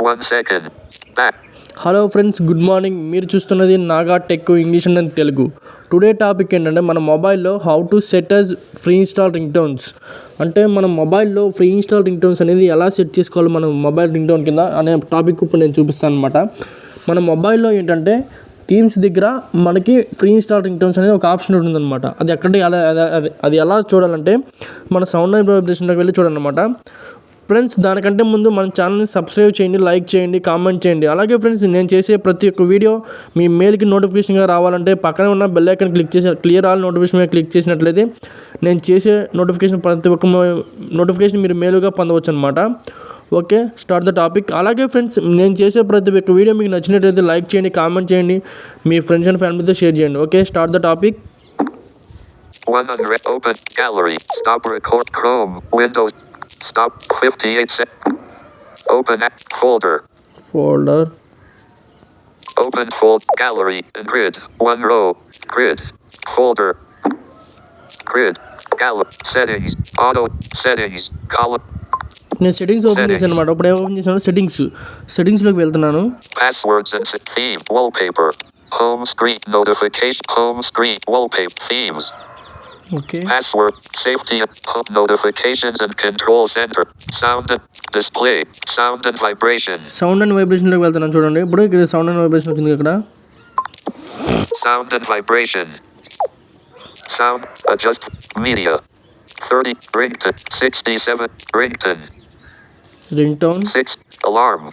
1 second. Back. Hello friends, good morning. మీరు చూస్తున్నది Naga tech English and Telugu. Today topic ఏంటంటే మన మొబైల్లో how to set as free install ringtones. అంటే మన మొబైల్లో ఫ్రీ ఇన్స్టాల్ రింగ్ టోన్స్ అనేది ఎలా సెట్ చేసుకోవాలి మన మొబైల్ రింగ్ టోన్ కింద అనే టాపిక్ ఇప్పుడు నేను చూపిస్తాను అనమాట. మన మొబైల్లో ఏంటంటే థీమ్స్ దగ్గర మనకి ఫ్రీ ఇన్స్టాల్ రింగ్ టోన్స్ అనేది ఒక ఆప్షన్ ఉంటుందన్నమాట. అది ఎక్కడ అది ఎలా చూడాలంటే మన సౌండ్ అండ్ వైబ్రేషన్లోకి వెళ్ళి చూడాలన్నమాట. ఫ్రెండ్స్, దానికంటే ముందు మన ఛానల్ని సబ్స్క్రైబ్ చేయండి, లైక్ చేయండి, కామెంట్ చేయండి. అలాగే ఫ్రెండ్స్, నేను చేసే ప్రతి ఒక్క వీడియో మీ మెయిల్కి నోటిఫికేషన్గా రావాలంటే పక్కనే ఉన్న బెల్ ఐకాన్ క్లిక్ చేసి క్లియర్ ఆల్ నోటిఫికేషన్ మీద క్లిక్ చేసినట్లయితే నేను చేసే ప్రతి ఒక్క నోటిఫికేషన్ మీరు మెయిల్గా పొందవచ్చు అనమాట. Okay, start the topic. అలాగే ఫ్రెండ్స్, నేను చేసే ప్రతి ఒక్క వీడియో మీకు నచ్చినట్లయితే లైక్ చేయండి, కామెంట్ చేయండి, మీ ఫ్రెండ్స్ అండ్ ఫ్యామిలీతో షేర్ చేయండి. Okay, start the topic. 100 open gallery. Stop record Chrome. Windows. Stop 58 open app folder. Open gallery and grid. One row. Grid. Folder. Grid. Gallery. Settings. Auto. Settings. Column. నేను settings open చేశాను అనమాట. ఇప్పుడు open చేశాను సెట్టింగ్స్లోకి వెళ్తున్నాను. Passwords and theme. Wallpaper. Home screen notification. Home screen wallpaper. Themes. Okay. Password, safety, home notifications and control center. Sound and display, sound and vibration. Sound and vibration లోకి వెళ్తున్నాను చూడండి. ఇప్పుడు ఇక్కడ సౌండ్ అండ్ వైబ్రేషన్ వచ్చింది ఇక్కడ. Sound and vibration. Sound, adjust, media. 30, ringtone, 67, ringtone. 6, alarm.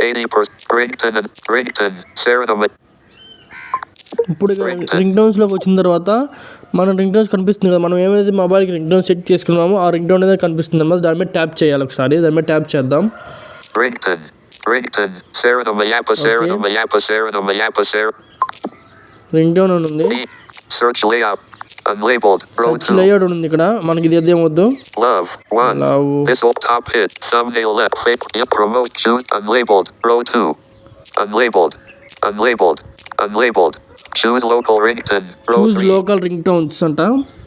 80%, ringtone, serenade. ఇప్పుడు ring టోన్స్లోకి వచ్చిన తర్వాత మన రింగ్ టోన్స్ కనిపిస్తుంది కదా. మనం ఏమైతే మొబైల్కి రింగ్ టోన్ సెట్ చేసుకున్నామో ఆ రింగ్ టోన్ అనేది కనిపిస్తుంది అన్నమాట. దాని మీద ట్యాప్ చేయాలి. ఒకసారి దాని మీద ట్యాప్ చేద్దాం. రింగ్ టోన్ ఉంది, సెర్చ్ లేఅవుట్ ఉంది ఇక్కడ. మనకి ఇది ఏదేం వద్దు. Choose local రింగ్ టోన్స్ అంట.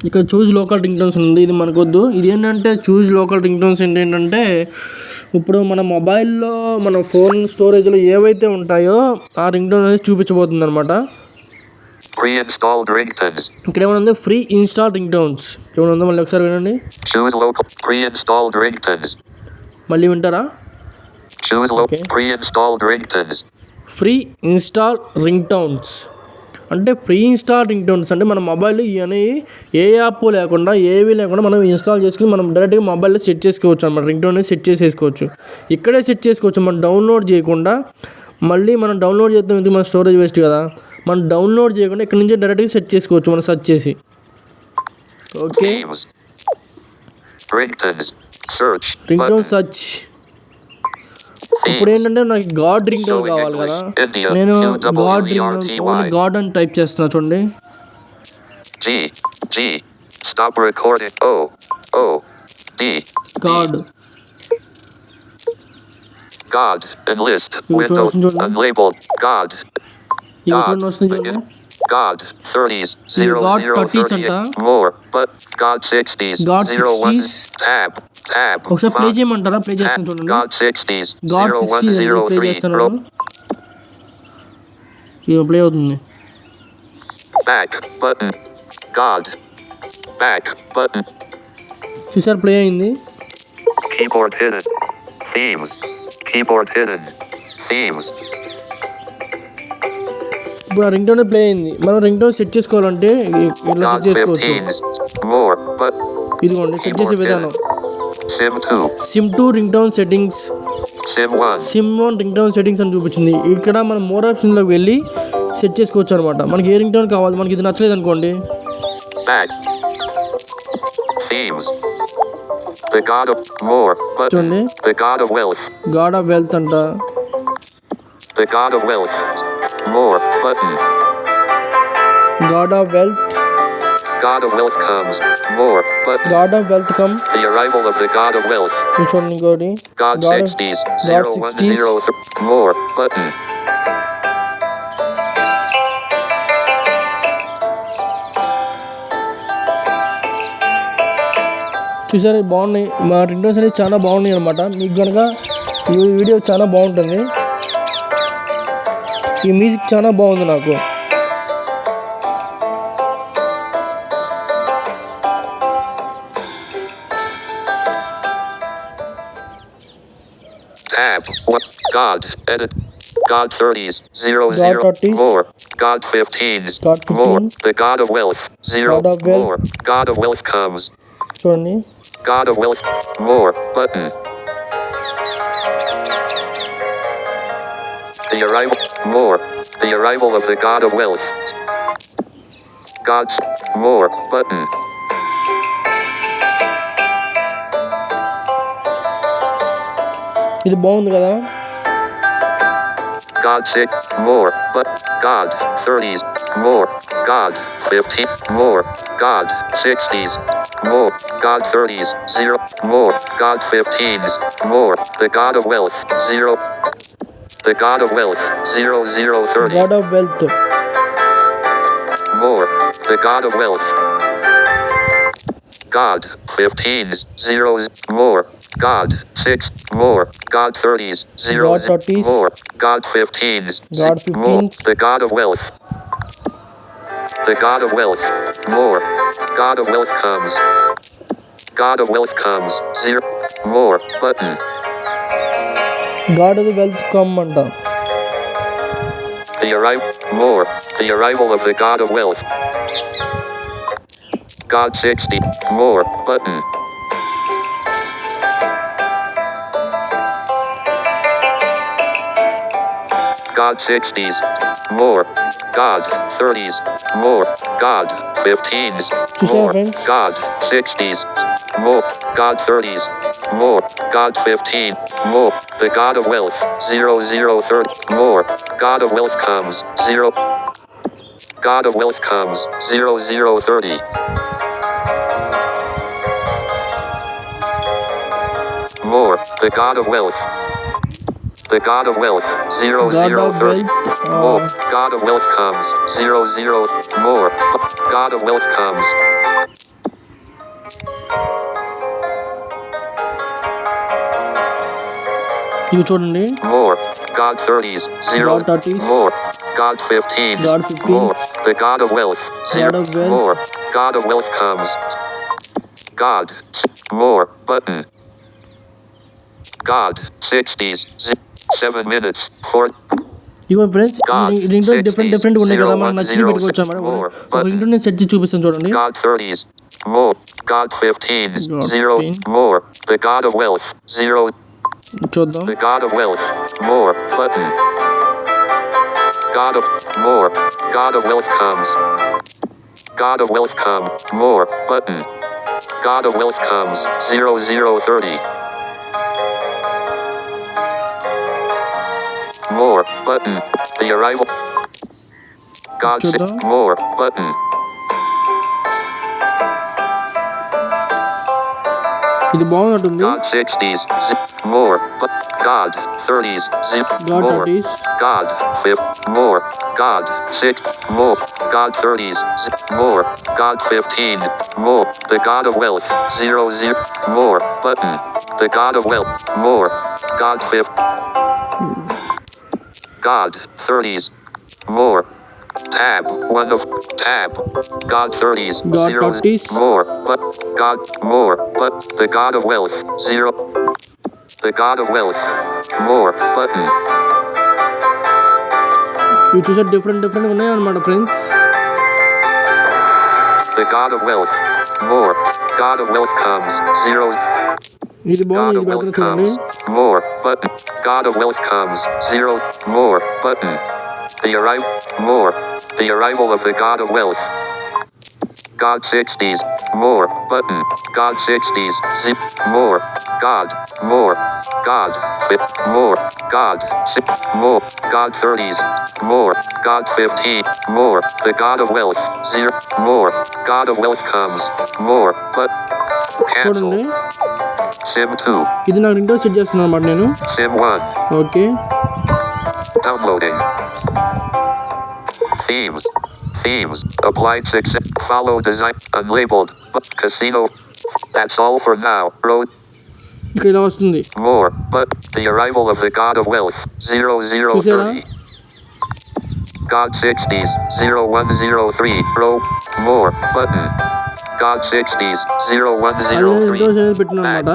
ఇక్కడ చూజ్ లోకల్ రింగ్ టోన్స్ ఉంది. ఇది మనకొద్దు. ఇది ఏంటంటే చూజ్ లోకల్ రింగ్ టోన్స్ ఏంటంటే ఇప్పుడు మన మొబైల్లో మన ఫోన్ స్టోరేజ్లో ఏవైతే ఉంటాయో ఆ రింగ్ టోన్ అనేది చూపించబోతుంది అనమాట. ఇక్కడ ఏమైనా ఉంది, ఫ్రీ ఇన్స్టాల్ రింగ్ టోన్స్ ఏమైనా ఉందో. మళ్ళీ ఒకసారి వినండి. మళ్ళీ వింటారా? ఫ్రీ ఇన్స్టాల్ రింగ్ టోన్స్ అంటే ఫ్రీ ఇన్స్టాల్ రింగ్ టోన్స్ అంటే మన మొబైల్లో ఇవన్నీ ఏ యాప్ లేకుండా ఏవీ లేకుండా మనం ఇన్స్టాల్ చేసుకుని మనం డైరెక్ట్గా మొబైల్లో సెట్ చేసుకోవచ్చు అన్నమాట. రింగ్ టోన్ సెట్ చేసేసుకోవచ్చు, ఇక్కడే సెట్ చేసుకోవచ్చు. మనం డౌన్లోడ్ చేయకుండా మళ్ళీ మనం డౌన్లోడ్ చేద్దాం, ఇది మన స్టోరేజ్ వేస్ట్ కదా. మనం డౌన్లోడ్ చేయకుండా ఇక్కడ నుంచి డైరెక్ట్గా సెట్ చేసుకోవచ్చు మనం సెర్చ్ చేసి. Okay, ring tone search. ఇప్పుడు ఏంటంటే నాకు గాడ్ రింగ్ టోన్ కావాలి కదా. నేను గాడ్ రింగ్ టోన్ గాడ్ అని టైప్ చేస్తున్నా చూడండి. God God enlist windows unlabeled God వస్తుంది చూడండి. God 30s 0 more but God 60s God 01 tab ఒకసారి ప్లే చేయమంటారా? ప్లే చేస్తాను చూడండి. God 60s God 60 ప్లే చేస్తాను. ఇది ప్లే అవుతుంది. back button God back button చూసారు, ప్లే అయింది. keyboard hidden themes keyboard hidden themes. ఇప్పుడు రింగ్ టోన్ ప్లే అయింది. మనం రింగ్ టోన్ సెట్ చేసుకోవాలంటే ఇట్లా సెట్ చేసుకోవచ్చు. ఇదిగోండి సెట్ చేసే విధానం. SIM 2 ring tone settings, SIM 1 ring tone settings అని చూపించింది. ఇక్కడ మనం మోర్ ఆప్షన్లోకి వెళ్ళి సెట్ చేసుకోవచ్చు అనమాట. మనకి ఏ రింగ్ టోన్ కావాలి, మనకి ఇది నచ్చలేదు అనుకోండి. చూడండి, గాడ్ ఆఫ్ వెల్త్ అంట. More button. God of wealth. God of wealth comes. More button. God of wealth comes. The arrival of the God of wealth. Which one you got? God 60s. 0103. More button. చూసారు బాగున్నాయి. మా ring tones అనేవి చాలా బాగున్నాయి అనమాట. మీకు కనుక ఈ వీడియో చాలా బాగుంటుంది. ఈ మ్యూజిక్ చాలా బాగుంది నాకు. Tab. What? God. Edit. God 30s. 0 more. God 15s. More. The God of wealth. 0 more. God of wealth comes. చూడండి. God of wealth. More. Button. The arrival. More. The arrival of the God of wealth. God's. More. Button. ఇది బాగుంది కదా. God 6 more, but God 30s more, God 15 more, God 60s more, God 30s 0 more, God 15s more, the God of wealth 0, the God of wealth 0030 God of wealth more, the God of wealth, God 15s 0 more, God 6 more, God 30s 0 God 30s more, God 15s God more, 15s the God of wealth, the God of wealth more, God of wealth comes, God of wealth comes 0 more button, God of the wealth come అంట. the arrival more, the arrival of the God of wealth, God 60 more button, God 60s more, God 30s more, God 15s more, God 60s more, God 30s more, God 15 more, the God of wealth 0030 more, God of wealth comes 0, God of wealth comes 0030 more, the God of wealth, the God of wealth 0030 more, God of wealth comes 00 more, God of wealth comes, ఇవి చూడండి. more, God 30s 0 God 30s more, God 15 God 15s more, the God of wealth 0 God of wealth more, God of wealth comes, God more button, God 60s 7 minutes 4 ego friends God ఈ ring tone 60s different ఉన్నాయి కదా, మనకు 0 నచ్చి 1 పెట్టుకోవచ్చు 0 అన్నమాట. more ఒక button, ring tone నేను set చేసి చూపిస్తాను చూడండి. God 30s more, God 15s God 0 15 more, the God of wealth 0, చూద్దాం. the God of wealth more button, God of more, God of wealth comes, God of wealth come more button, God of wealth comes 0030 more button, the arrival, God చూద్దాం. more button, ఇది బాగుంటుంది. God 60s more, but God 30s God more, 30s God 5 more, God 6 more, God 30s more, God 15 more, the God of wealth 00 more button, the God of wealth more, God 5 God 30s more, tab 1 of tab, God 30s God 0 30s more, but God more, but the God of wealth 0, the God of wealth more button, ఇవి చూసే different ఉన్నాయి అన్నమాట friends. the God of wealth more, God of wealth comes 0, ఇది బాగుంది. God ఇది of wealth పెడుతున్నా చూడండి. comes more button, God of wealth comes 0 more button, the arrival more, the arrival of the God of wealth, God 60s more button, God 60s more, God more, God 5 more, God 6 more, God 30s more, God 15 more, the God of wealth 0 more, God of wealth comes more, but cancel. చూడండి. Sim 2, ఇది నాకు ring tone set చేస్తున్నాను అన్నమాట నేను. Sim 1, okay. downloading. Themes. Themes. Applied success. Follow design. Unlabeled. But casino. That's all for now. Road. ఇక్కడ ఇలా వస్తుంది. More, but the arrival of the god of wealth. 0030. God 60s. 0103. Row. More button. God 60s. 0103. పెట్టిన అనమాట.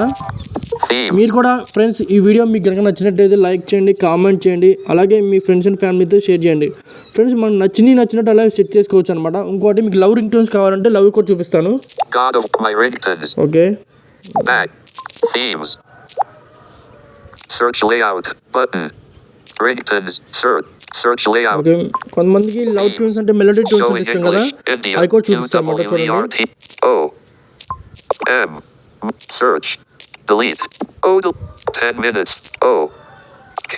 Themes. మీరు కూడా friends ఈ video మీకు కనుక నచ్చినట్టయితే లైక్ చేయండి, కామెంట్ చేయండి, అలాగే మీ ఫ్రెండ్స్ అండ్ ఫ్యామిలీతో షేర్ చేయండి. ఫ్రెండ్స్ మనం నచ్చినట్టు అలా సెట్ చేసుకోవచ్చు అనమాట. ఇంకోటి మీకు లవ్ రింగ్ టోన్స్ కావాలంటే లవ్ కూడా చూపిస్తాను. God of my ringtones. Okay. Back. Themes. Search layout button. Ringtones. Search layout. Okay. కొంతమందికి లవ్ ట్యూన్స్ అంటే మెలోడీ ట్యూన్స్ అంటే ఇష్టం కదా, అవి కూడా చూపిస్తాను అనమాట. చూడండి. O M search delete O 10 minutes O K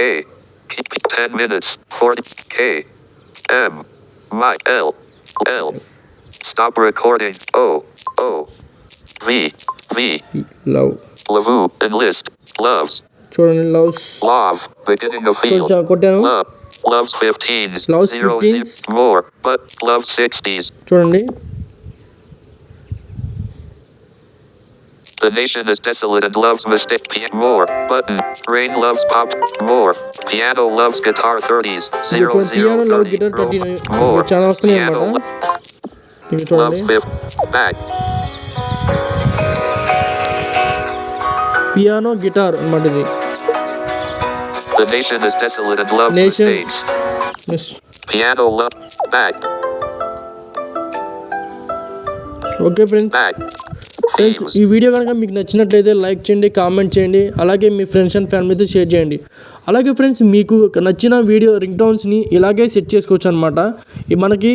10 minutes 40 K M my L stop recording O V love Lavu enlist loves చూడండి. Loves love beginning of field కొట్టాను. loves 15s Loves 0 15s. more but loves 60s. చూడండి. The nation is desolate and loves mistake. More button. Rain loves pop. More. Piano loves guitar 30s. 0 piano love 30. Guitar 30 More. చాలా వస్తున్నాయి Piano అనమాట. ఇవి loves చూడండి. 5. Back. Piano guitar అనమాట ఇది. The nation is desolate and loves Nation. mistakes. Piano love. Back. Okay friends. Back. Friends ఈ video కనుక మీకు నచ్చినట్లయితే లైక్ చేయండి, కామెంట్ చేయండి, అలాగే మీ ఫ్రెండ్స్ అండ్ ఫ్యామిలీతో షేర్ చేయండి. అలాగే ఫ్రెండ్స్ మీకు నచ్చిన వీడియో రింగ్ టోన్స్ని ఇలాగే సెట్ చేసుకోవచ్చు అనమాట. మనకి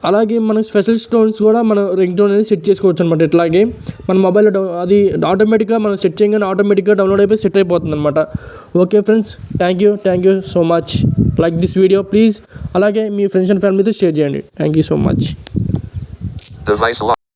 అలాగే మన స్పెషల్ టోన్స్ కూడా మన రింగ్ టోన్ అనేది సెట్ చేసుకోవచ్చు అనమాట. ఇట్లాగే మన మొబైల్లో అది ఆటోమేటిక్గా మనం సెట్ చేయగానే ఆటోమేటిక్గా డౌన్లోడ్ అయిపోయి సెట్ అయిపోతుంది అనమాట. Okay friends, thank you so much. Like this video please. అలాగే మీ ఫ్రెండ్స్ అండ్ ఫ్యామిలీతో షేర్ చేయండి. Thank you so much. Device lock.